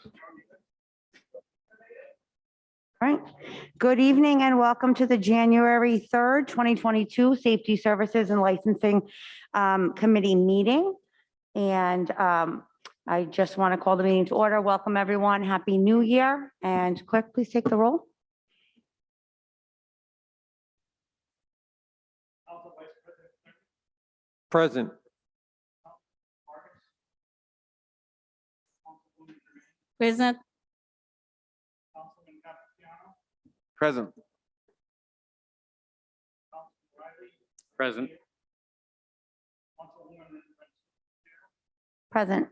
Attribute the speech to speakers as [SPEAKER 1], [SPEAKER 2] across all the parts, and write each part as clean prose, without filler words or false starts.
[SPEAKER 1] All right. Good evening and welcome to the January 3rd, 2022 Safety Services and Licensing Committee meeting. And I just want to call the meeting to order. Welcome, everyone. Happy New Year. And clerk, please take the roll.
[SPEAKER 2] Present.
[SPEAKER 3] Present.
[SPEAKER 2] Present. Present.
[SPEAKER 1] Present.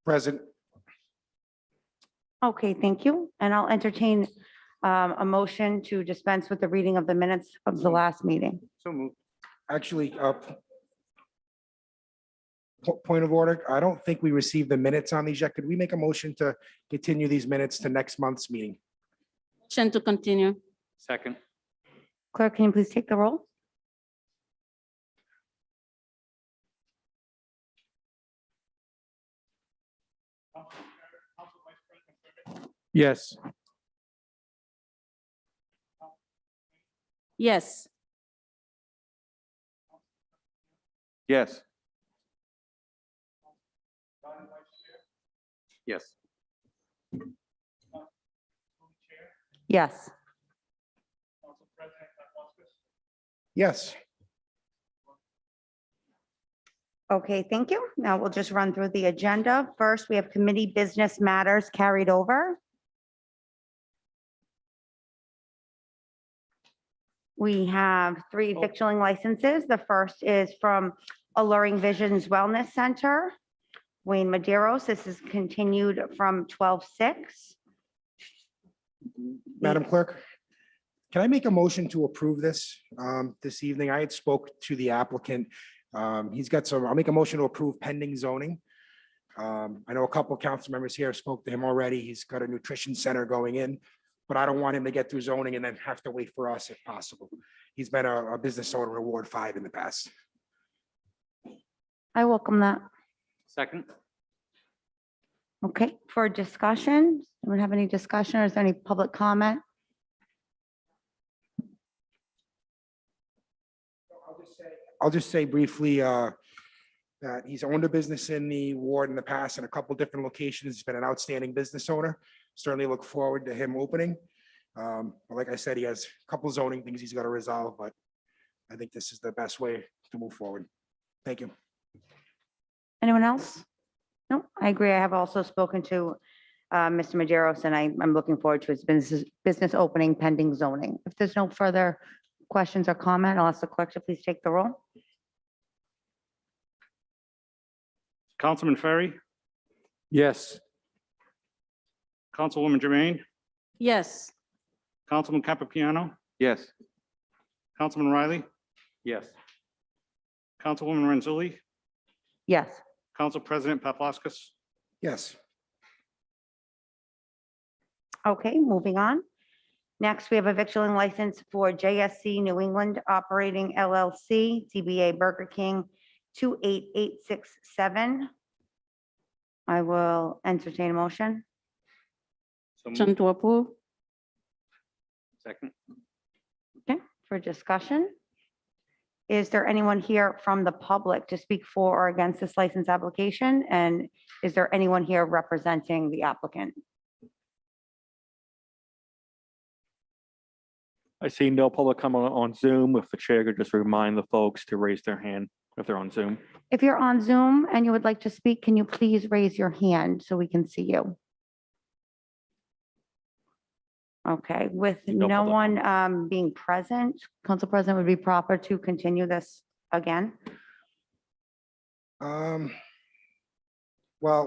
[SPEAKER 4] Present.
[SPEAKER 1] Okay, thank you. And I'll entertain a motion to dispense with the reading of the minutes of the last meeting.
[SPEAKER 2] So moved.
[SPEAKER 4] Actually, point of order, I don't think we received the minutes on these yet. Could we make a motion to continue these minutes to next month's meeting?
[SPEAKER 3] Motion to continue.
[SPEAKER 2] Second.
[SPEAKER 1] Clerk, can you please take the roll?
[SPEAKER 2] Yes.
[SPEAKER 3] Yes.
[SPEAKER 2] Yes. Yes.
[SPEAKER 1] Yes.
[SPEAKER 4] Yes.
[SPEAKER 1] Okay, thank you. Now we'll just run through the agenda. First, we have committee business matters carried over. We have 3 victualling licenses. The first is from Alluring Visions Wellness Center, Wayne Maderos. This is continued from 12/6.
[SPEAKER 4] Madam Clerk, can I make a motion to approve this this evening? I had spoke to the applicant. He's got some, I'll make a motion to approve pending zoning. I know a couple of council members here spoke to him already. He's got a nutrition center going in, but I don't want him to get through zoning and then have to wait for us if possible. He's been a business owner in Ward 5 in the past.
[SPEAKER 1] I welcome that.
[SPEAKER 2] Second.
[SPEAKER 1] Okay, for discussion, anyone have any discussion or is there any public comment?
[SPEAKER 4] I'll just say briefly that he's owned a business in the ward in the past in a couple different locations. He's been an outstanding business owner. Certainly look forward to him opening. But like I said, he has a couple zoning things he's got to resolve, but I think this is the best way to move forward. Thank you.
[SPEAKER 1] Anyone else? No, I agree. I have also spoken to Mr. Maderos and I'm looking forward to his business opening pending zoning. If there's no further questions or comment, I'll ask the clerk to please take the roll.
[SPEAKER 5] Councilman Ferry,
[SPEAKER 2] Yes.
[SPEAKER 5] Councilwoman Jermaine,
[SPEAKER 3] Yes.
[SPEAKER 5] Councilman Capapiano,
[SPEAKER 2] Yes.
[SPEAKER 5] Councilman Riley,
[SPEAKER 2] Yes.
[SPEAKER 5] Councilwoman Renzulli,
[SPEAKER 1] Yes.
[SPEAKER 5] Council President Paplaskas.
[SPEAKER 4] Yes.
[SPEAKER 1] Okay, moving on. Next, we have a victualling license for JSC New England Operating LLC, DBA Burger King 28867. I will entertain a motion.
[SPEAKER 2] So
[SPEAKER 3] Motion
[SPEAKER 2] moved.
[SPEAKER 3] to approve.
[SPEAKER 2] Second.
[SPEAKER 1] Okay, for discussion. Is there anyone here from the public to speak for or against this license application? And is there anyone here representing the applicant?
[SPEAKER 6] I see no public comment on Zoom. If the chair could just remind the folks to raise their hand if they're on Zoom.
[SPEAKER 1] If you're on Zoom and you would like to speak, can you please raise your hand so we can see you? Okay, with
[SPEAKER 6] No
[SPEAKER 1] no
[SPEAKER 6] public
[SPEAKER 1] one being present, Council President, would be proper to continue this again?
[SPEAKER 4] Well,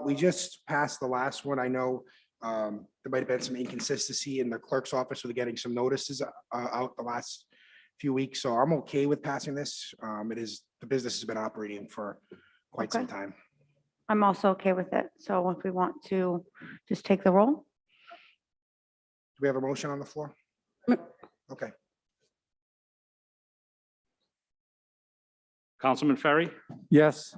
[SPEAKER 4] we just passed the last one. I know there might have been some inconsistency in the clerk's office with getting some notices out the last few weeks. So I'm okay with passing this. The business has been operating for quite some
[SPEAKER 1] Okay.
[SPEAKER 4] time.
[SPEAKER 1] I'm also okay with it. So if we want to just take the roll.
[SPEAKER 4] Do we have a motion on the floor?
[SPEAKER 3] Mm.
[SPEAKER 4] Okay.
[SPEAKER 5] Councilman Ferry,
[SPEAKER 2] Yes.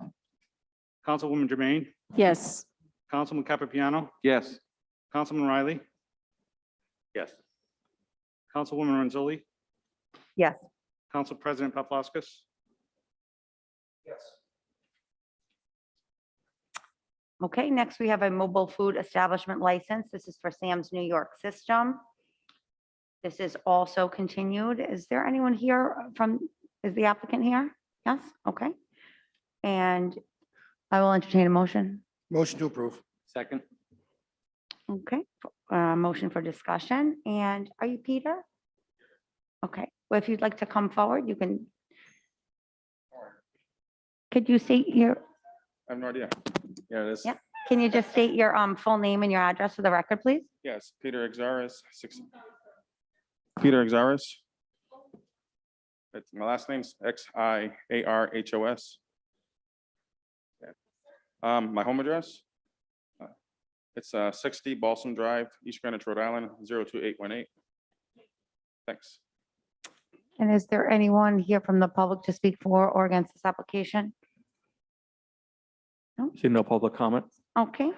[SPEAKER 5] Councilwoman Jermaine,
[SPEAKER 3] Yes.
[SPEAKER 5] Councilman Capapiano,
[SPEAKER 2] Yes.
[SPEAKER 5] Councilman Riley,
[SPEAKER 2] Yes.
[SPEAKER 5] Councilwoman Renzulli,
[SPEAKER 1] Yes.
[SPEAKER 5] Council President Paplaskas.
[SPEAKER 4] Yes.
[SPEAKER 1] Okay, next we have a mobile food establishment license. This is for Sam's New York System. This is also continued. Is there anyone here is the applicant here? Yes, okay. And I will entertain a motion.
[SPEAKER 4] Motion to approve.
[SPEAKER 2] Second.
[SPEAKER 1] Okay, motion for discussion. And are you Peter? Okay, well, if you'd like to come forward, you can. Could you state your,
[SPEAKER 7] I have no idea. Yeah, it is.
[SPEAKER 1] Yeah. Can you just state your full name and your address for the record, please?
[SPEAKER 7] Yes, Peter Exaris, Peter Exaris. It's my last name's Xiarhos. Yeah. My home address. It's 60 Balsam Drive, East Greenwich, Rhode Island, 02818. Thanks.
[SPEAKER 1] And is there anyone here from the public to speak for or against this application?
[SPEAKER 6] See no public comment.
[SPEAKER 1] Okay.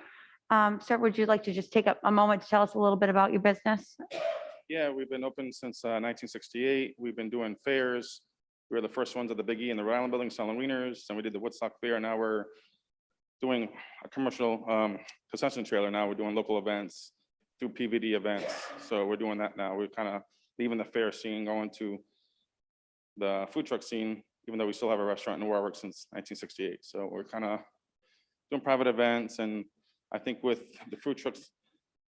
[SPEAKER 1] Sir, would you like to just take a moment to tell us a little bit about your business?
[SPEAKER 7] Yeah, we've been open since 1968. We've been doing fairs. We were the first ones at the Big E in the Rhode Island building selling wieners. And we did the Woodstock Fair. Now we're doing a commercial concession trailer. Now we're doing local events through PVD events. So we're doing that now. We're kind of leaving the fair scene, going to the food truck scene, even though we still have a restaurant in Warwick since 1968. So we're kind of doing private events. And I think with the food trucks,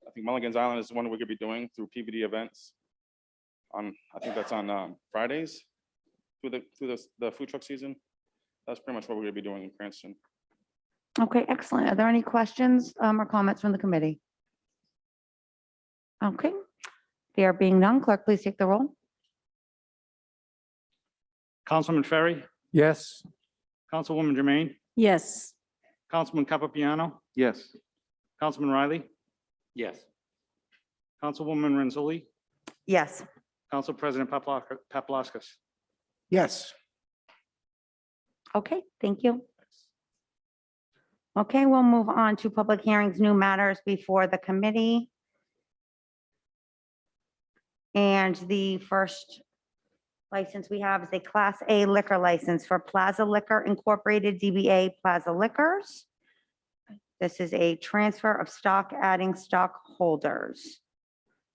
[SPEAKER 7] I think Mulligan's Island is one we're gonna be doing through PVD events. I think that's on Fridays through the food truck season. That's pretty much what we're gonna be doing in Cranston.
[SPEAKER 1] Okay, excellent. Are there any questions or comments from the committee? Okay. There being none, clerk, please take the roll.
[SPEAKER 5] Councilman Ferry,
[SPEAKER 2] Yes.
[SPEAKER 5] Councilwoman Jermaine,
[SPEAKER 3] Yes.
[SPEAKER 5] Councilman Capapiano,
[SPEAKER 2] Yes.
[SPEAKER 5] Councilman Riley,
[SPEAKER 2] Yes.
[SPEAKER 5] Councilwoman Renzulli,
[SPEAKER 1] Yes.
[SPEAKER 5] Council President Paplaskas.
[SPEAKER 4] Yes.
[SPEAKER 1] Okay, thank you. Okay, we'll move on to public hearings, new matters before the committee. And the first license we have is a Class A liquor license for Plaza Liquor Incorporated, DBA Plaza Liquors. This is a transfer of stock, adding stockholders.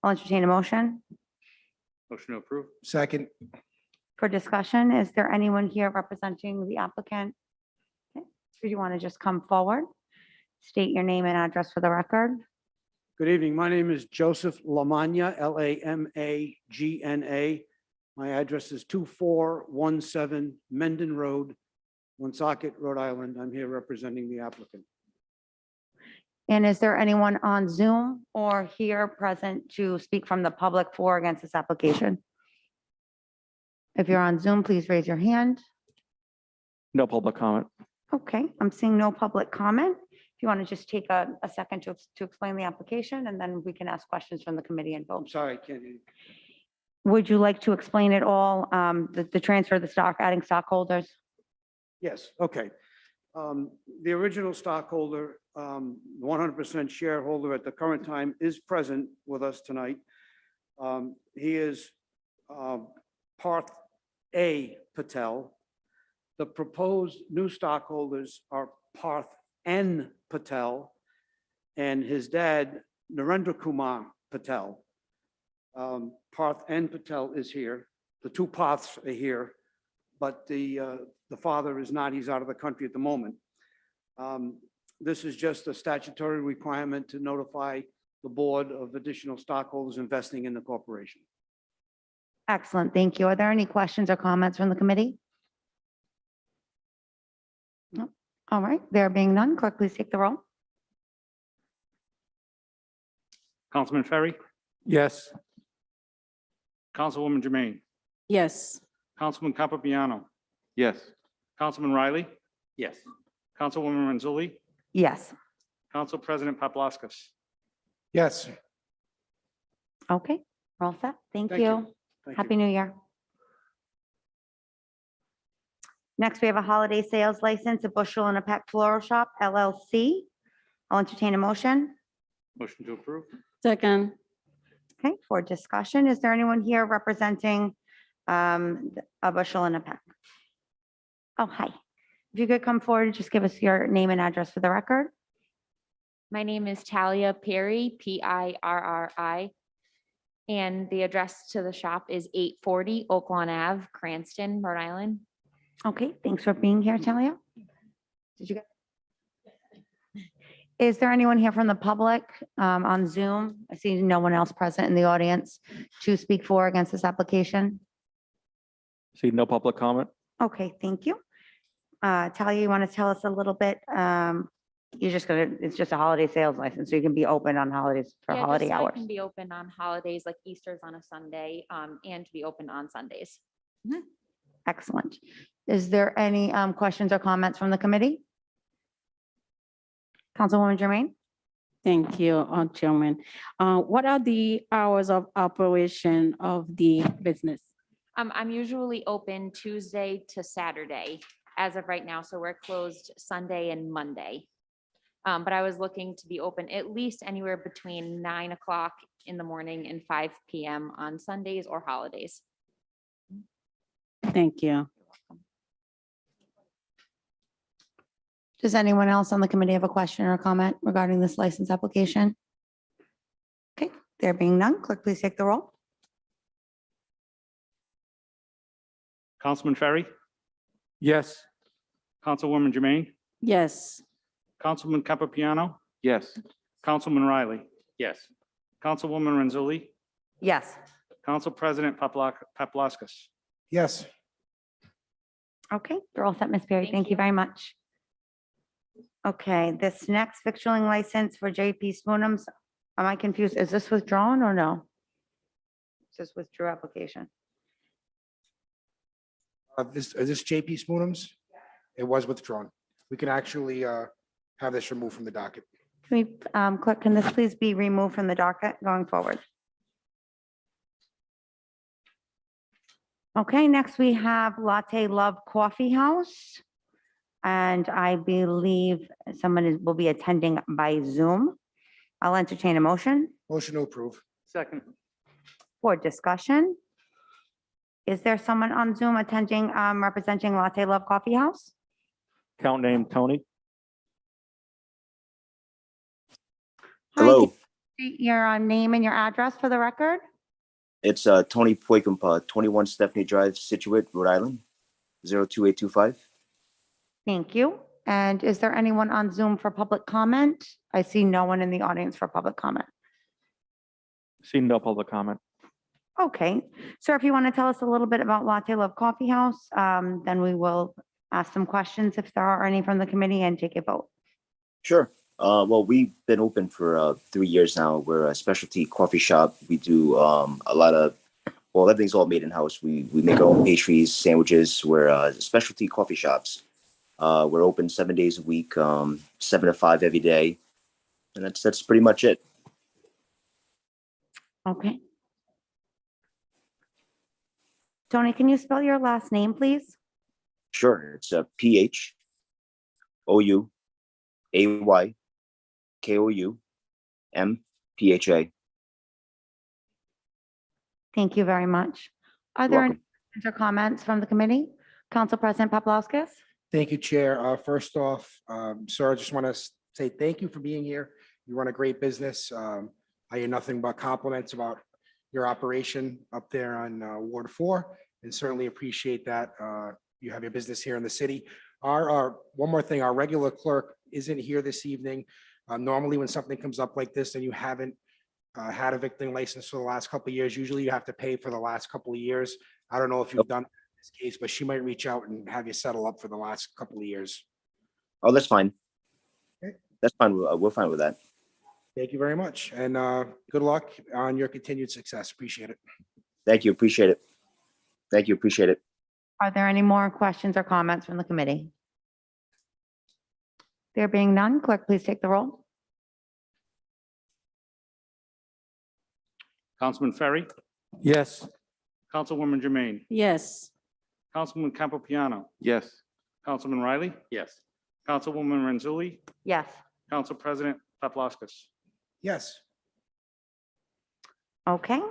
[SPEAKER 1] I'll entertain a motion
[SPEAKER 2] Motion to approve.
[SPEAKER 4] Second.
[SPEAKER 1] for discussion. Is there anyone here representing the applicant? Okay, do you want to just come forward? State your name and address for the record.
[SPEAKER 8] Good evening. My name is Joseph Lamagna, Lamagna. My address is 2417 Mendon Road, Woonsocket, Rhode Island. I'm here representing the applicant.
[SPEAKER 1] And is there anyone on Zoom or here present to speak from the public for or against this application? If you're on Zoom, please raise your hand.
[SPEAKER 6] No public comment.
[SPEAKER 1] Okay, I'm seeing no public comment. If you want to just take a second to explain the application, and then we can ask questions from the committee and
[SPEAKER 8] I'm
[SPEAKER 1] vote.
[SPEAKER 8] sorry, I can't hear you.
[SPEAKER 1] Would you like to explain it all, the transfer of the stock, adding stockholders?
[SPEAKER 8] Yes, okay. The original stockholder, 100% shareholder at the current time is present with us tonight. He is Parth A. Patel. The proposed new stockholders are Parth N. Patel and his dad, Narendra Kumar Patel. Parth N. Patel is here. The two Parths are here, but the father is not. He's out of the country at the moment. This is just a statutory requirement to notify the board of additional stockholders investing in the corporation.
[SPEAKER 1] Excellent, thank you. Are there any questions or comments from the committee? No. All right, there being none, clerk, please take the roll.
[SPEAKER 5] Councilman Ferry,
[SPEAKER 2] Yes.
[SPEAKER 5] Councilwoman Jermaine,
[SPEAKER 3] Yes.
[SPEAKER 5] Councilman Capapiano,
[SPEAKER 2] Yes.
[SPEAKER 5] Councilman Riley,
[SPEAKER 2] Yes.
[SPEAKER 5] Councilwoman Renzulli,
[SPEAKER 1] Yes,
[SPEAKER 5] Council President Paplaskas.
[SPEAKER 4] Yes.
[SPEAKER 1] okay, we're all set. Thank
[SPEAKER 8] Thank you.
[SPEAKER 1] you.
[SPEAKER 8] Thank you.
[SPEAKER 1] Happy New Year. Next, we have a holiday sales license, a Bushel and a Peck Floral Shop LLC. I'll entertain a motion.
[SPEAKER 2] Motion to approve?
[SPEAKER 3] Second.
[SPEAKER 1] Okay, for discussion, is there anyone here representing a Bushel and a Peck? Oh, hi. If you could come forward and just give us your name and address for the record.
[SPEAKER 9] My name is Talia Perry, Pirri, and the address to the shop is 840 Oak Lawn Ave, Cranston, Rhode Island.
[SPEAKER 1] Okay, thanks for being here, Talia. Did you get? Is there anyone here from the public on Zoom? I see no one else present in the audience to speak for or against this application.
[SPEAKER 6] See no public comment?
[SPEAKER 1] Okay, thank you. Talia, you want to tell us a little bit? It's just a holiday sales license, so you can be open on holidays for
[SPEAKER 9] Yeah,
[SPEAKER 1] holiday
[SPEAKER 9] just so I
[SPEAKER 1] hours.
[SPEAKER 9] can be open on holidays like Easter's on a Sunday, and to be open on Sundays.
[SPEAKER 1] Excellent. Is there any questions or comments from the committee? Councilwoman Jermaine?
[SPEAKER 3] Thank you, Chairman. What are the hours of operation of the business?
[SPEAKER 9] I'm usually open Tuesday to Saturday as of right now, so we're closed Sunday and Monday. But I was looking to be open at least anywhere between 9 o'clock in the morning and 5 PM on Sundays or holidays.
[SPEAKER 3] Thank you.
[SPEAKER 1] Does anyone else on the committee have a question or comment regarding this license application? Okay, there being none, clerk, please take the roll.
[SPEAKER 5] Councilman Ferry,
[SPEAKER 2] Yes.
[SPEAKER 5] Councilwoman Jermaine,
[SPEAKER 3] Yes.
[SPEAKER 5] Councilman Capapiano,
[SPEAKER 2] Yes.
[SPEAKER 5] Councilman Riley,
[SPEAKER 2] Yes.
[SPEAKER 5] Councilwoman Renzulli,
[SPEAKER 1] Yes.
[SPEAKER 5] Council President Paplaskas.
[SPEAKER 4] Yes.
[SPEAKER 1] Okay, you're all set, Ms. Perry.
[SPEAKER 9] Thank
[SPEAKER 1] Thank you
[SPEAKER 9] you.
[SPEAKER 1] very much. Okay, this next victualling license for JP Spoonums, am I confused? Is this withdrawn or no? It's just withdrew application.
[SPEAKER 4] Is this JP Spoonums? It was withdrawn. We can actually have this removed from the docket.
[SPEAKER 1] Can we, clerk, can this please be removed from the docket going forward? Okay, next we have Latte Love Coffee House. And I believe will be attending by Zoom. I'll entertain a motion
[SPEAKER 4] Motion to approve.
[SPEAKER 2] Second.
[SPEAKER 1] for discussion. Is there someone on Zoom attending, representing Latte Love Coffee House?
[SPEAKER 6] Count name Tony.
[SPEAKER 1] Hi,
[SPEAKER 10] Hello,
[SPEAKER 1] can you state your name and your address for the record?
[SPEAKER 10] it's Tony Poikampa, 21 Stephanie Drive, Situate, Rhode Island, 02825.
[SPEAKER 1] Thank you. And is there anyone on Zoom for public comment? I see no one in the audience for public comment.
[SPEAKER 6] See no public comment.
[SPEAKER 1] Okay, sir, if you want to tell us a little bit about Latte Love Coffee House, then we will ask some questions if there are any from the committee and take a vote.
[SPEAKER 10] Sure. Well, we've been open for 3 years now. We're a specialty coffee shop. We do a lot of, well, everything's all made in-house. We make our own pastries, sandwiches. We're specialty coffee shops. We're open 7 days a week, 7 to 5 every day. And that's pretty much it.
[SPEAKER 1] Okay. Tony, can you spell your last name, please?
[SPEAKER 10] Sure. It's PHOUAYKOUMPHA.
[SPEAKER 1] Thank you very much. Are there any
[SPEAKER 10] Welcome.
[SPEAKER 1] questions or comments from the committee? Council President Paplaskas?
[SPEAKER 4] Thank you, Chair. First off, sir, I just want to say thank you for being here. You run a great business. I hear nothing but compliments about your operation up there on Ward 4, and certainly appreciate that. You have your business here in the city. One more thing, our regular clerk isn't here this evening. Normally, when something comes up like this and you haven't had a victim license for the last couple of years, usually you have to pay for the last couple of years. I don't know if you've done that in this case, but she might reach out and have you settle up for the last couple of years.
[SPEAKER 10] Oh, that's fine.
[SPEAKER 4] Okay.
[SPEAKER 10] That's fine. We're fine with that.
[SPEAKER 4] Thank you very much, and good luck on your continued success. Appreciate it.
[SPEAKER 10] Thank you. Appreciate it. Thank you. Appreciate it.
[SPEAKER 1] Are there any more questions or comments from the committee? There being none, clerk, please take the roll.
[SPEAKER 5] Councilman Ferry,
[SPEAKER 2] Yes.
[SPEAKER 5] Councilwoman Jermaine,
[SPEAKER 3] Yes.
[SPEAKER 5] Councilman Capapiano,
[SPEAKER 2] Yes.
[SPEAKER 5] Councilman Riley,
[SPEAKER 2] Yes.
[SPEAKER 5] Councilwoman Renzulli,
[SPEAKER 1] Yes.
[SPEAKER 5] Council President Paplaskas.
[SPEAKER 4] Yes.
[SPEAKER 1] Okay.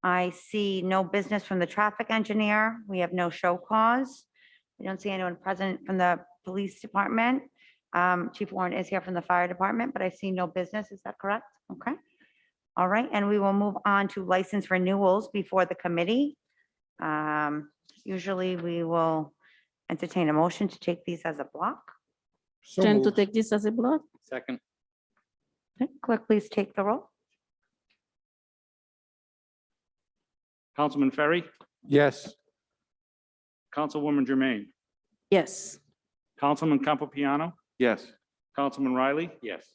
[SPEAKER 1] I see no business from the traffic engineer. We have no show cause. I don't see anyone present from the police department. Chief Warren is here from the fire department, but I see no business. Is that correct? Okay. All right, and we will move on to license renewals before the committee. Usually we will entertain a motion to take these as a block.
[SPEAKER 4] So
[SPEAKER 3] Motion to
[SPEAKER 4] moved.
[SPEAKER 3] take this as a block?
[SPEAKER 2] Second.
[SPEAKER 1] Okay, clerk, please take the roll.
[SPEAKER 5] Councilman Ferry,
[SPEAKER 2] Yes.
[SPEAKER 5] Councilwoman Jermaine,
[SPEAKER 3] Yes.
[SPEAKER 5] Councilman Campopiano,
[SPEAKER 6] Yes.
[SPEAKER 5] Councilman Riley,
[SPEAKER 2] Yes.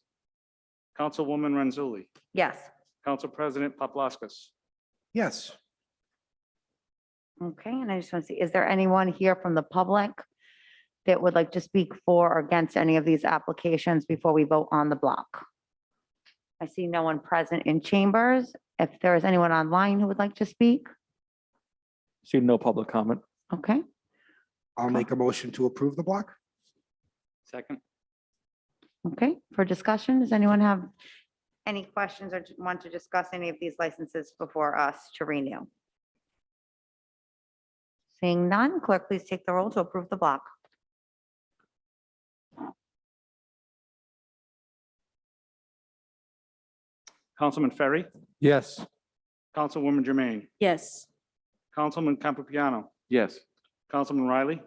[SPEAKER 5] Councilwoman Renzulli,
[SPEAKER 1] Yes.
[SPEAKER 5] Council President Paplaskas.
[SPEAKER 4] Yes.
[SPEAKER 1] Okay, and I just want to see, is there anyone here from the public that would like to speak for or against any of these applications before we vote on the block? I see no one present in chambers. If there is anyone online who would like to speak,
[SPEAKER 6] See no public comment.
[SPEAKER 1] okay,
[SPEAKER 4] I'll make a motion to approve the block.
[SPEAKER 2] Second.
[SPEAKER 1] okay, for discussion, does anyone have any questions or want to discuss any of these licenses before us to renew? Seeing none, clerk, please take the roll to approve the block.
[SPEAKER 5] Councilman Ferry,
[SPEAKER 2] Yes.
[SPEAKER 5] Councilwoman Jermaine,
[SPEAKER 3] Yes.
[SPEAKER 5] Councilman Campopiano,
[SPEAKER 6] Yes.
[SPEAKER 5] Councilman Riley,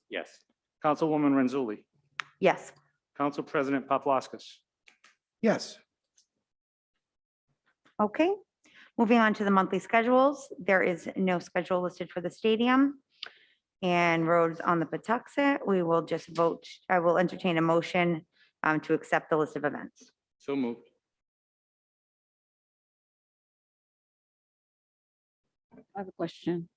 [SPEAKER 2] Yes.
[SPEAKER 5] Councilwoman Renzulli,
[SPEAKER 1] Yes.
[SPEAKER 5] Council President Paplaskas.
[SPEAKER 4] Yes.
[SPEAKER 1] Okay, moving on to the monthly schedules. There is no schedule listed for the stadium and roads on the Patuxent. We will just vote. I will entertain a motion to accept the list of events.
[SPEAKER 2] So moved.
[SPEAKER 3] I have a question.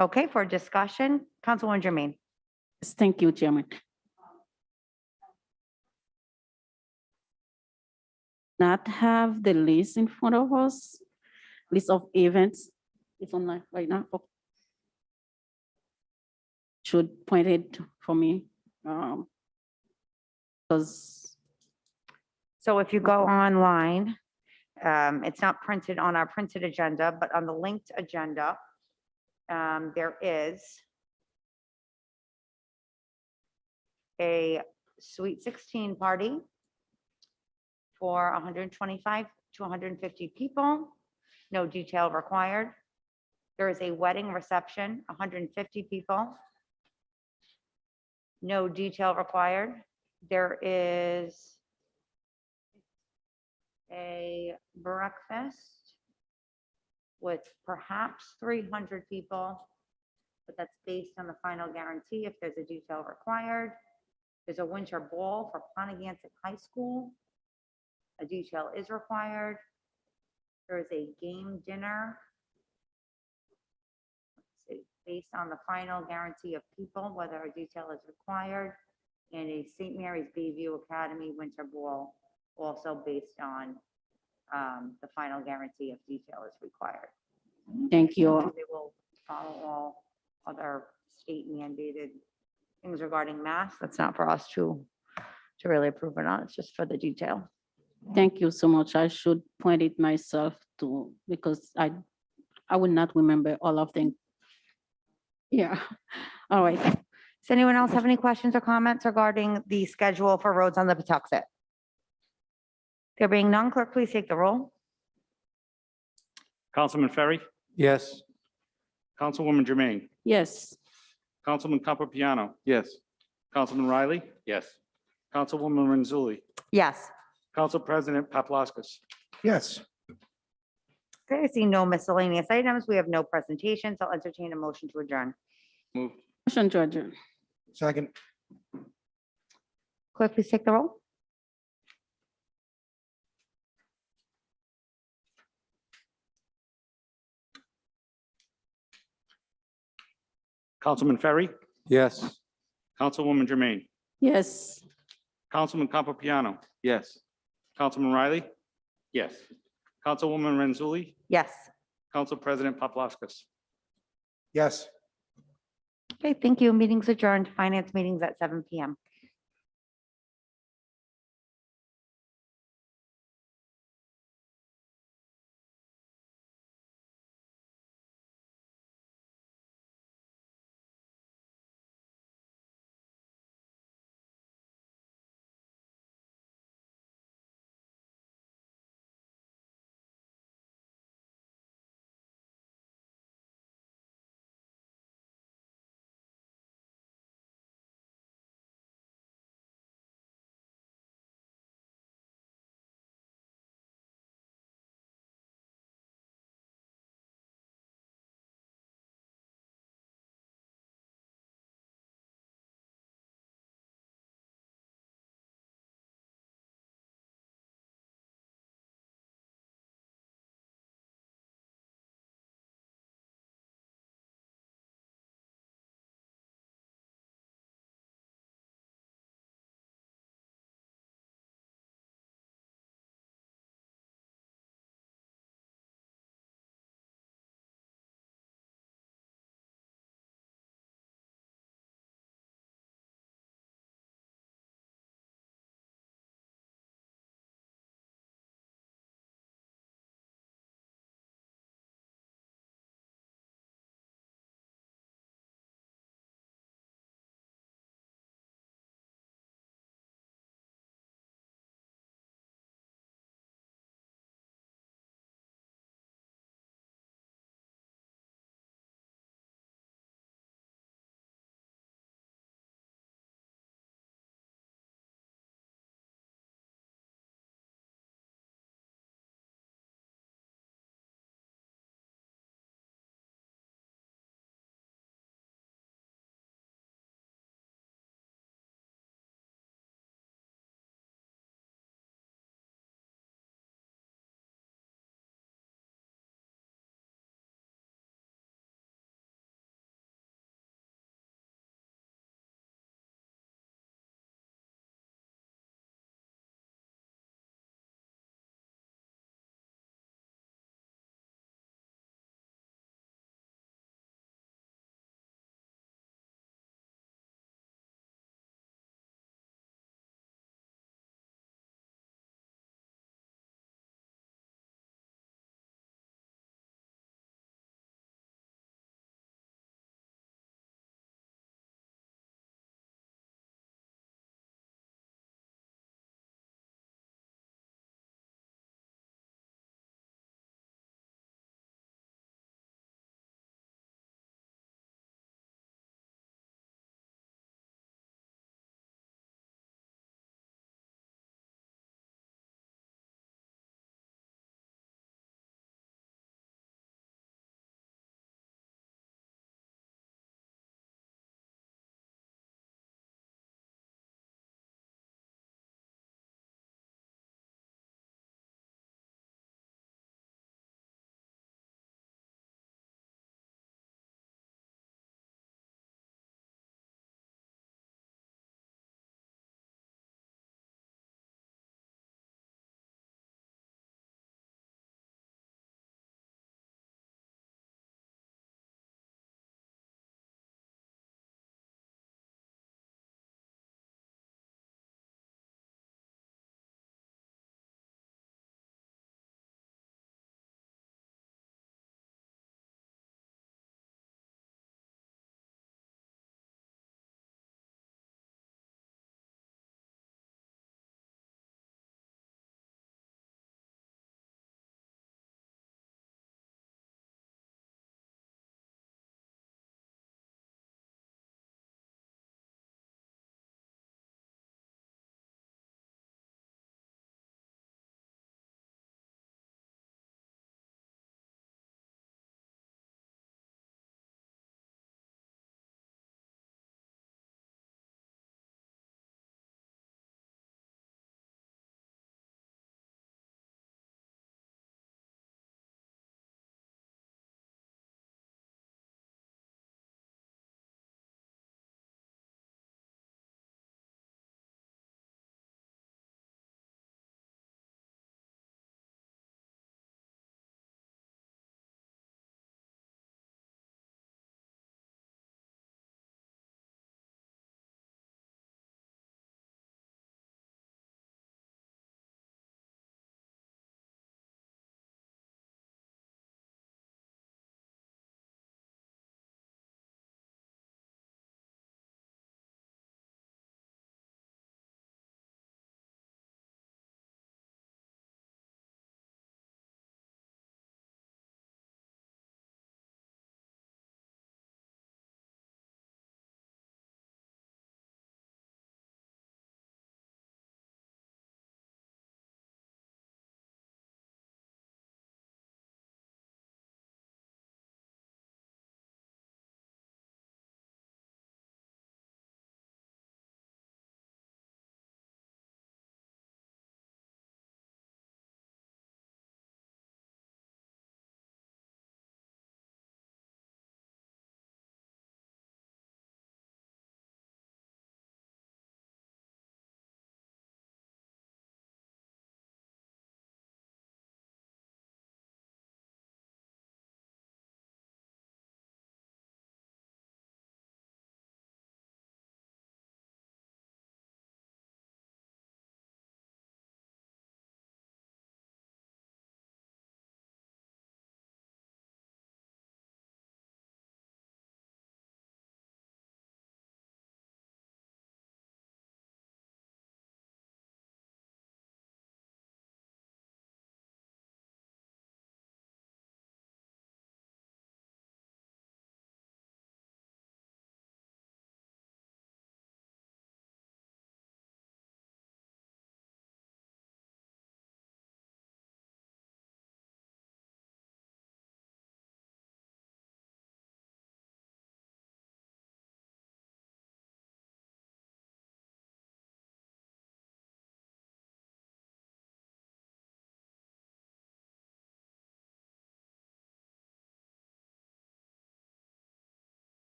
[SPEAKER 1] Okay, for discussion, Councilwoman Jermaine.
[SPEAKER 3] Yes, thank you, Chairman. Not have the list in front of us, list of events. It's online right now. Oh. Should point it for me. Because,
[SPEAKER 1] So if you go online, it's not printed on our printed agenda, but on the linked agenda, there is a Sweet 16 party for 125 to 150 people, no detail required. There is a wedding reception, 150 people, no detail required. There is a breakfast with perhaps 300 people, but that's based on the final guarantee if there's a detail required. There's a winter ball for Pontiac High School. A detail is required. There is a game dinner. Let's see, based on the final guarantee of people, whether a detail is required. And a St. Mary's Bayview Academy winter ball, also based on the final guarantee of detail is required.
[SPEAKER 3] thank you.
[SPEAKER 1] They will follow all other state mandated things regarding masks. That's not for us to really approve or not. It's just for the detail.
[SPEAKER 3] Thank you so much. I should point it myself too, because I would not remember all of them. Yeah, all right.
[SPEAKER 1] Does anyone else have any questions or comments regarding the schedule for roads on the Patuxent? There being none, clerk, please take the roll.
[SPEAKER 5] Councilman Ferry,
[SPEAKER 2] Yes.
[SPEAKER 5] Councilwoman Jermaine,
[SPEAKER 3] Yes,
[SPEAKER 5] Councilman Campopiano,
[SPEAKER 6] Yes.
[SPEAKER 5] Councilman Riley,
[SPEAKER 2] Yes.
[SPEAKER 5] Councilwoman Renzulli,
[SPEAKER 1] Yes.
[SPEAKER 5] Council President Paplaskas.
[SPEAKER 4] Yes.
[SPEAKER 1] Okay, I see no miscellaneous items. We have no presentations. I'll entertain a motion to adjourn.
[SPEAKER 2] Moved.
[SPEAKER 3] motion to adjourn.
[SPEAKER 4] Second.
[SPEAKER 1] Clerk, please take the roll.
[SPEAKER 5] Councilman Ferry,
[SPEAKER 2] Yes.
[SPEAKER 5] Councilwoman Jermaine,
[SPEAKER 3] Yes,
[SPEAKER 5] Councilman Campopiano,
[SPEAKER 6] Yes.
[SPEAKER 5] Councilman Riley,
[SPEAKER 2] Yes.
[SPEAKER 5] Councilwoman Renzulli,
[SPEAKER 1] Yes.
[SPEAKER 5] Council President Paplaskas.
[SPEAKER 4] Yes.
[SPEAKER 1] Okay, thank you. Meeting's adjourned. Finance meetings at 7 PM.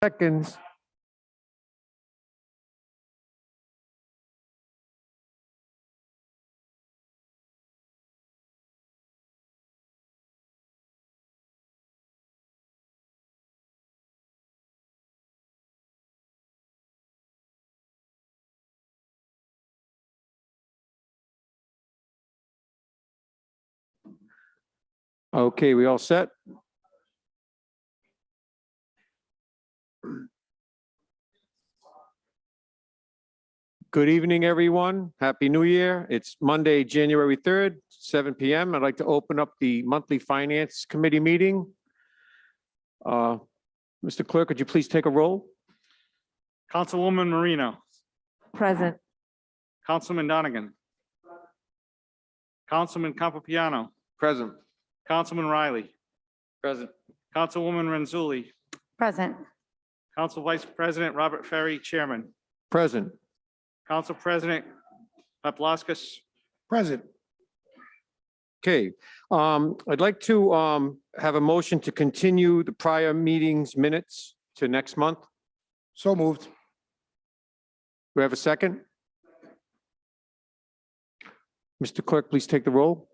[SPEAKER 11] seconds. Okay, we all set? Good evening, everyone. Happy New Year. It's Monday, January 3rd, 7 PM. I'd like to open up the monthly Finance Committee meeting. Mr. Clerk, could you please take a roll?
[SPEAKER 5] Councilwoman Marino,
[SPEAKER 1] Present.
[SPEAKER 5] Councilman Donegan, Councilman Campopiano,
[SPEAKER 2] Present.
[SPEAKER 5] Councilman Riley,
[SPEAKER 2] Present.
[SPEAKER 5] Councilwoman Renzulli,
[SPEAKER 1] Present.
[SPEAKER 5] Council Vice President Robert Ferry, Chairman,
[SPEAKER 11] Present.
[SPEAKER 5] Council President Paplaskas,
[SPEAKER 4] Present.
[SPEAKER 11] Okay, I'd like to have a motion to continue the prior meetings minutes to next month. Do
[SPEAKER 4] So moved.
[SPEAKER 11] we have a second? Mr. Clerk, please take the roll.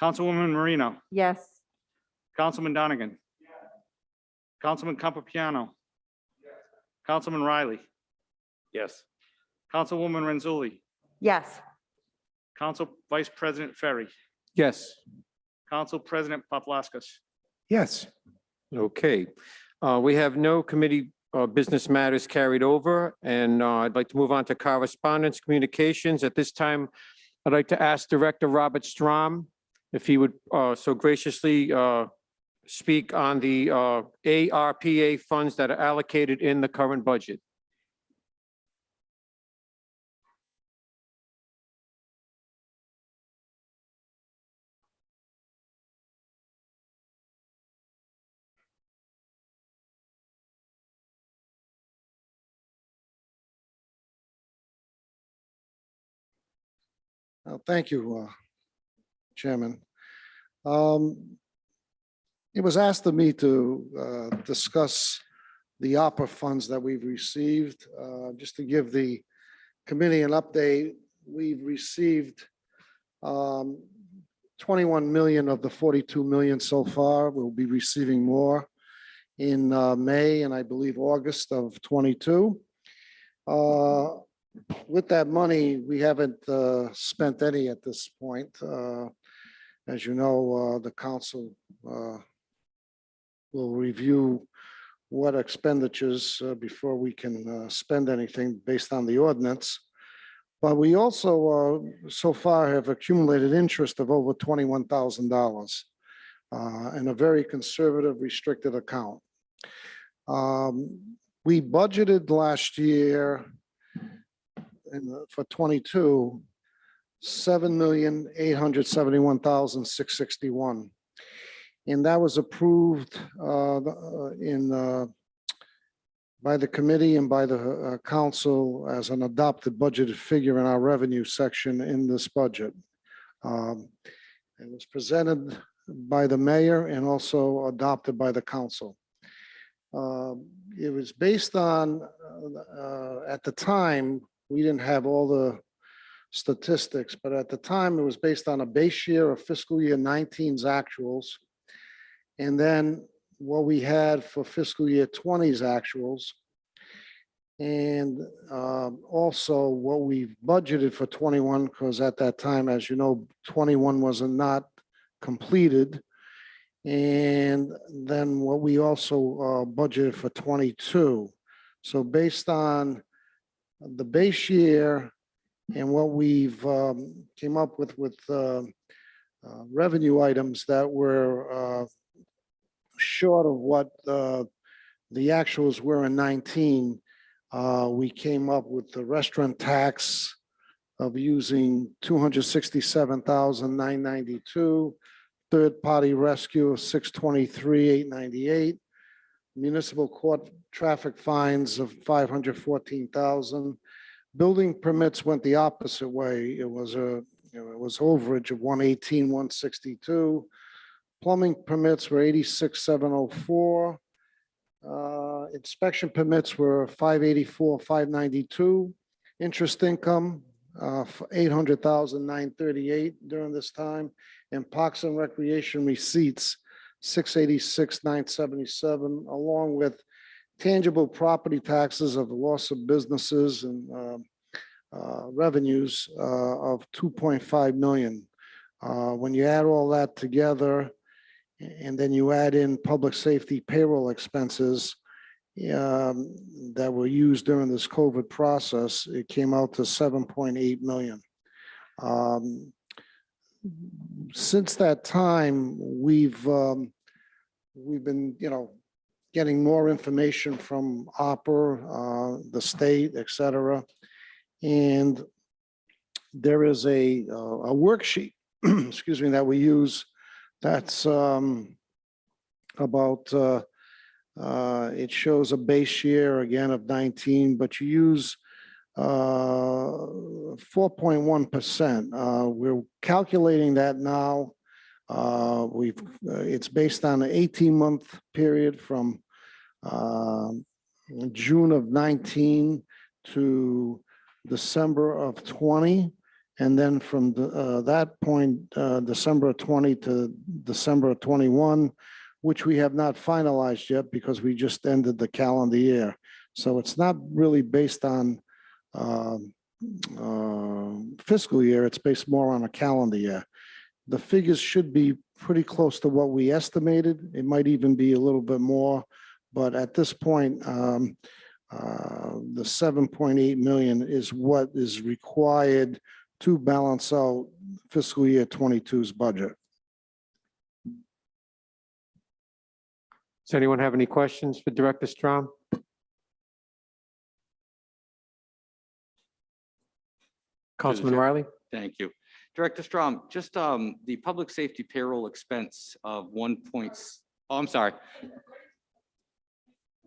[SPEAKER 5] Councilwoman Marino,
[SPEAKER 1] Yes.
[SPEAKER 5] Councilman Donegan, Councilman Campopiano, Councilman Riley,
[SPEAKER 2] Yes.
[SPEAKER 5] Councilwoman Renzulli,
[SPEAKER 1] Yes.
[SPEAKER 5] Council Vice President Ferry,
[SPEAKER 11] Yes.
[SPEAKER 5] Council President Paplaskas.
[SPEAKER 4] Yes.
[SPEAKER 11] Okay, we have no committee business matters carried over, and I'd like to move on to correspondence communications. At this time, I'd like to ask Director Robert Strom if he would so graciously speak on the ARPA funds that are allocated in the current budget.
[SPEAKER 12] Thank you, Chairman. It was asked of me to discuss the opera funds that we've received. Just to give the committee an update, we've received 21 million of the 42 million so far. We'll be receiving more in May and I believe August of 22. With that money, we haven't spent any at this point. As you know, the council will review what expenditures before we can spend anything based on the ordinance. But we also so far have accumulated interest of over $21,000 in a very conservative restricted account. We budgeted last year for 22, 7,871,661. And that was approved by the committee and by the council as an adopted budgeted figure in our revenue section in this budget. It was presented by the mayor and also adopted by the council. It was based on, at the time, we didn't have all the statistics, but at the time it was based on a base year of fiscal year 19's actuals. And then what we had for fiscal year 20's actuals. And also what we've budgeted for 21, because at that time, as you know, 21 was not completed. And then what we also budgeted for 22. So based on the base year and what we've came up with revenue items that were short of what the actuals were in 19, we came up with the restaurant tax of using 267,992, third-party rescue of 623,898, municipal court traffic fines of 514,000. Building permits went the opposite way. It was overage of 118, 162, Plumbing permits were 86,704. Inspection permits were 584, 592. Interest income, 800,938 during this time. And Parks and Recreation receipts, 686, 977, along with tangible property taxes of the loss of businesses and revenues of 2.5 million. When you add all that together, and then you add in public safety payroll expenses that were used during this COVID process, it came out to 7.8 million. Since that time, we've been, getting more information from OPER, the state, et cetera. And there is a worksheet, excuse me, that we use that's about, it shows a base year again of 19, but you use 4.1%. We're calculating that now. It's based on an 18-month period from June of 19 to December of 20. And then from that point, December of 20 to December of 21, which we have not finalized yet because we just ended the calendar year. So it's not really based on fiscal year, it's based more on a calendar year. The figures should be pretty close to what we estimated. It might even be a little bit more, but at this point, the 7.8 million is what is required to balance out fiscal year 22's budget.
[SPEAKER 11] Does anyone have any questions for Director Strom? Councilman
[SPEAKER 2] Chair.
[SPEAKER 11] Riley?
[SPEAKER 2] Thank you. Director Strom, just the public safety payroll expense of I'm sorry.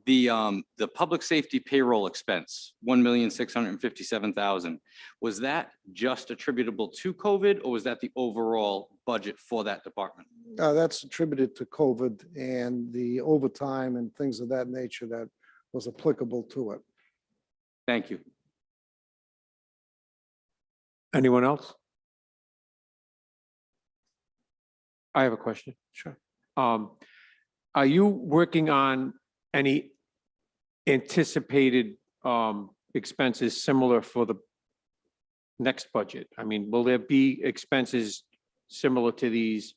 [SPEAKER 2] The public safety payroll expense, 1,657,000. Was that just attributable to COVID, or was that the overall budget for that department?
[SPEAKER 12] That's attributed to COVID and the overtime and things of that nature that was applicable to it.
[SPEAKER 2] Thank you.
[SPEAKER 11] Anyone else? I have a question.
[SPEAKER 12] Sure.
[SPEAKER 11] Are you working on any anticipated expenses similar for the next budget? I mean, will there be expenses similar to these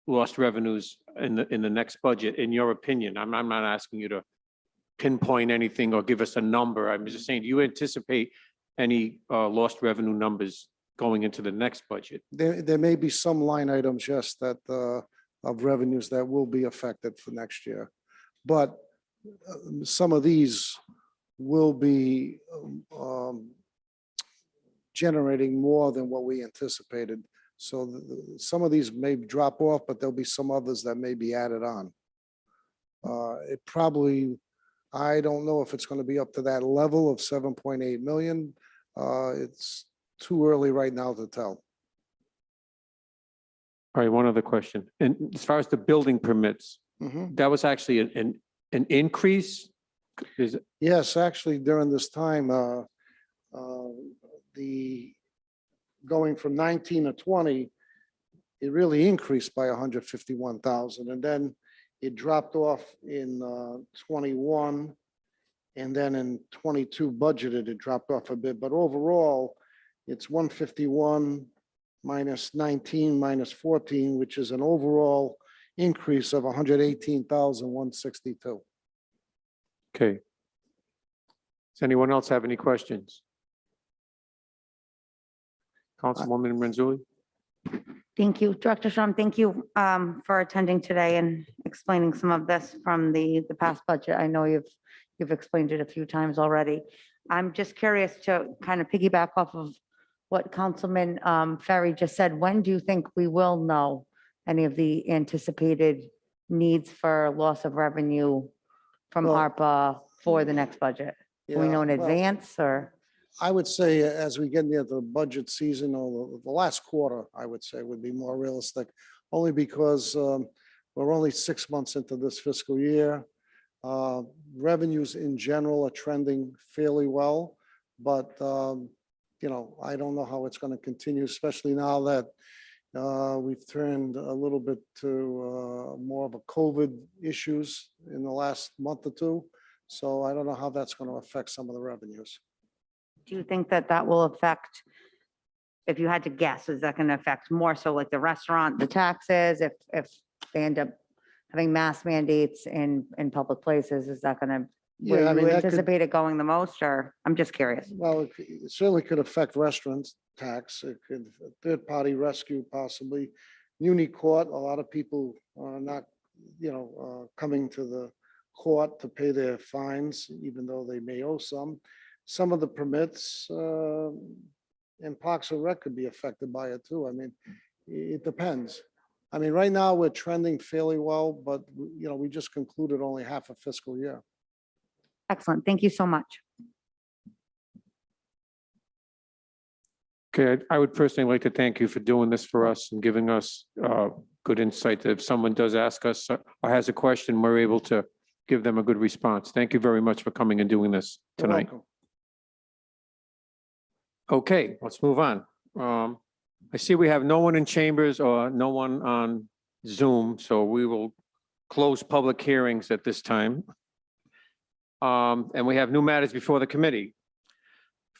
[SPEAKER 11] lost revenues in the next budget, in your opinion? I'm not asking you to pinpoint anything or give us a number. I'm just saying, do you anticipate any lost revenue numbers going into the next budget?
[SPEAKER 12] There may be some line items, yes, that of revenues that will be affected for next year. But some of these will be generating more than what we anticipated. So some of these may drop off, but there'll be some others that may be added on. It probably, I don't know if it's going to be up to that level of 7.8 million. It's too early right now to tell.
[SPEAKER 11] All right, one other question. And as far as the building permits, that was actually an increase?
[SPEAKER 12] Yes, actually, during this time, the going from 19 to 20, it really increased by 151,000, and then it dropped off in 21, and then in 22 budgeted, it dropped off a bit. But overall, it's 151 minus 19 minus 14, which is an overall increase of 118,162.
[SPEAKER 11] Okay. Does anyone else have any questions? Councilwoman Renzulli?
[SPEAKER 1] Thank you, Director Strom. Thank you for attending today and explaining some of this from the past budget. I know you've explained it a few times already. I'm just curious to kind of piggyback off of what Councilman Ferry just said. When do you think we will know any of the anticipated needs for loss of revenue from
[SPEAKER 12] Well,
[SPEAKER 1] ARPA for the next budget? Do we know in
[SPEAKER 12] Yeah, well,
[SPEAKER 1] advance, or?
[SPEAKER 12] I would say as we get near the budget season or the last quarter, I would say would be more realistic. only because we're only 6 months into this fiscal year. Revenues in general are trending fairly well, but I don't know how it's going to continue, especially now that we've turned a little bit to more of a COVID issues in the last month or two. So I don't know how that's going to affect some of the revenues.
[SPEAKER 1] Do you think that that will affect, if you had to guess, is that going to affect more so like the restaurant, the taxes, if they end up having mask mandates in public places, is that going to, where
[SPEAKER 12] Yeah, I
[SPEAKER 1] you
[SPEAKER 12] mean, that could,
[SPEAKER 1] anticipate it going the most, or I'm just curious?
[SPEAKER 12] well, it certainly could affect restaurants tax. It could, third-party rescue possibly. Muni court, a lot of people are not, coming to the court to pay their fines, even though they may owe some. Some of the permits in Parks and Rec could be affected by it too. I mean, it depends. I mean, right now, we're trending fairly well, but, we just concluded only half a fiscal year.
[SPEAKER 1] Excellent. Thank you so much.
[SPEAKER 11] Okay, I would personally like to thank you for doing this for us and giving us good insight that if someone does ask us or has a question, we're able to give them a good response. Thank you very much for coming and doing this
[SPEAKER 12] You're
[SPEAKER 11] tonight.
[SPEAKER 12] welcome.
[SPEAKER 11] Okay, let's move on. I see we have no one in chambers or no one on Zoom, so we will close public hearings at this time. And we have new matters before the committee.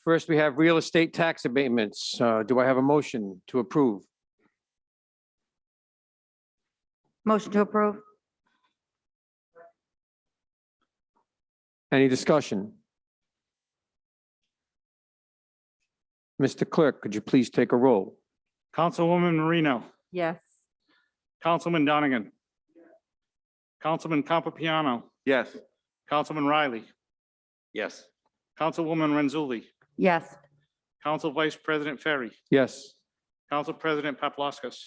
[SPEAKER 11] First, we have real estate tax abatements. Do I have a motion to approve?
[SPEAKER 1] Motion to approve?
[SPEAKER 11] Any discussion? Mr. Clerk, could you please take a roll?
[SPEAKER 5] Councilwoman Marino,
[SPEAKER 3] Yes.
[SPEAKER 5] Councilman Donegan, Councilman Campupiano,
[SPEAKER 2] Yes.
[SPEAKER 5] Councilman Riley,
[SPEAKER 2] Yes.
[SPEAKER 5] Councilwoman Renzulli,
[SPEAKER 1] Yes.
[SPEAKER 5] Council Vice President Ferry,
[SPEAKER 11] Yes.
[SPEAKER 5] Council President Paplaskas.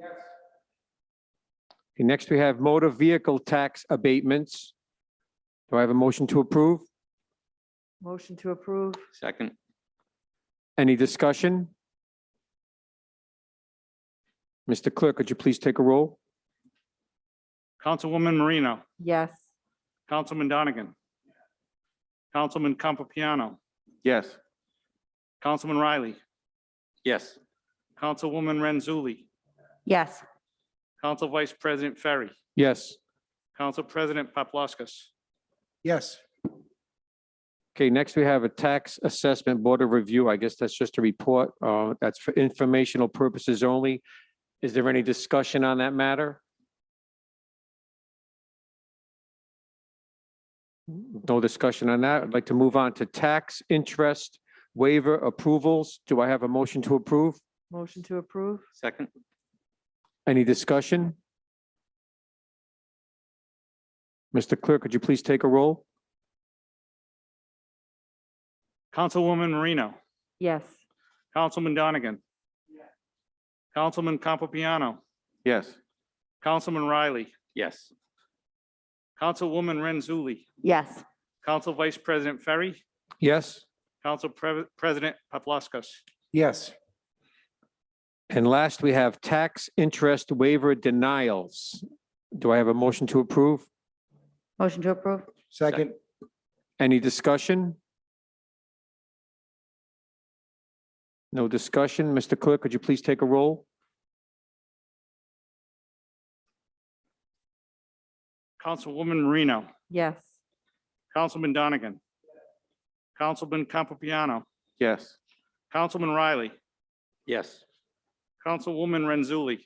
[SPEAKER 11] Okay, next we have motor vehicle tax abatements. Do I have a motion to approve?
[SPEAKER 3] Motion to approve.
[SPEAKER 2] Second.
[SPEAKER 11] Any discussion? Mr. Clerk, could you please take a roll?
[SPEAKER 5] Councilwoman Marino,
[SPEAKER 3] Yes.
[SPEAKER 5] Councilman Donegan, Councilman Campupiano,
[SPEAKER 2] Yes.
[SPEAKER 5] Councilman Riley,
[SPEAKER 2] Yes.
[SPEAKER 5] Councilwoman Renzulli,
[SPEAKER 1] Yes.
[SPEAKER 5] Council Vice President Ferry,
[SPEAKER 11] Yes.
[SPEAKER 5] Council President Paplaskas.
[SPEAKER 4] Yes.
[SPEAKER 11] Okay, next we have a tax assessment board of review. I guess that's just a report. That's for informational purposes only. Is there any discussion on that matter? No discussion on that. I'd like to move on to tax interest waiver approvals. Do I have a motion to approve?
[SPEAKER 3] Motion to approve.
[SPEAKER 2] Second.
[SPEAKER 11] Any discussion? Mr. Clerk, could you please take a roll?
[SPEAKER 5] Councilwoman Marino,
[SPEAKER 3] Yes.
[SPEAKER 5] Councilman Donegan, Councilman Campupiano,
[SPEAKER 2] Yes.
[SPEAKER 5] Councilman Riley,
[SPEAKER 2] Yes.
[SPEAKER 5] Councilwoman Renzulli,
[SPEAKER 1] Yes.
[SPEAKER 5] Council Vice President Ferry,
[SPEAKER 11] Yes.
[SPEAKER 5] Council President Paplaskas.
[SPEAKER 4] Yes.
[SPEAKER 11] And last, we have tax interest waiver denials. Do I have a motion to approve?
[SPEAKER 1] Motion to approve?
[SPEAKER 4] Second.
[SPEAKER 11] Any discussion? No discussion. Mr. Clerk, could you please take a roll?
[SPEAKER 5] Councilwoman Marino,
[SPEAKER 3] Yes.
[SPEAKER 5] Councilman Donegan, Councilman Campupiano,
[SPEAKER 2] Yes.
[SPEAKER 5] Councilman Riley,
[SPEAKER 2] Yes.
[SPEAKER 5] Councilwoman Renzulli,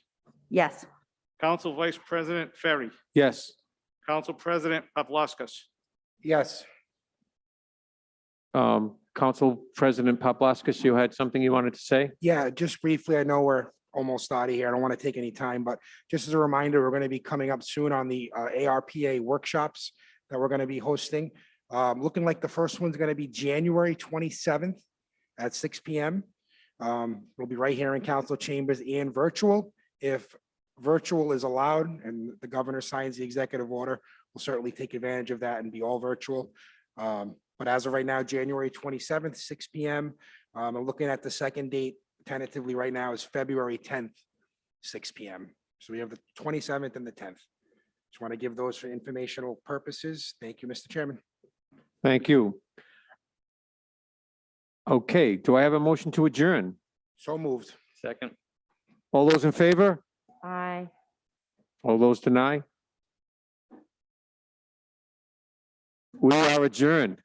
[SPEAKER 1] Yes.
[SPEAKER 5] Council Vice President Ferry,
[SPEAKER 11] Yes.
[SPEAKER 5] Council President Paplaskas.
[SPEAKER 4] Yes.
[SPEAKER 11] Council President Paplaskas, you had something you wanted to say?
[SPEAKER 4] Yeah, just briefly, I know we're almost out of here. I don't want to take any time, but just as a reminder, we're going to be coming up soon on the ARPA workshops that we're going to be hosting. Looking like the first one's going to be January 27th at 6 p.m. We'll be right here in council chambers and virtual. If virtual is allowed and the governor signs the executive order, we'll certainly take advantage of that and be all virtual. But as of right now, January 27th, 6 p.m. I'm looking at the second date tentatively right now is February 10th, 6 p.m. So we have the 27th and the 10th. Just want to give those for informational purposes. Thank you, Mr. Chairman.
[SPEAKER 11] Thank you. Okay, do I have a motion to adjourn?
[SPEAKER 4] So moved.
[SPEAKER 6] Second.
[SPEAKER 11] All those in favor?
[SPEAKER 1] Aye.
[SPEAKER 11] All those deny? We are adjourned.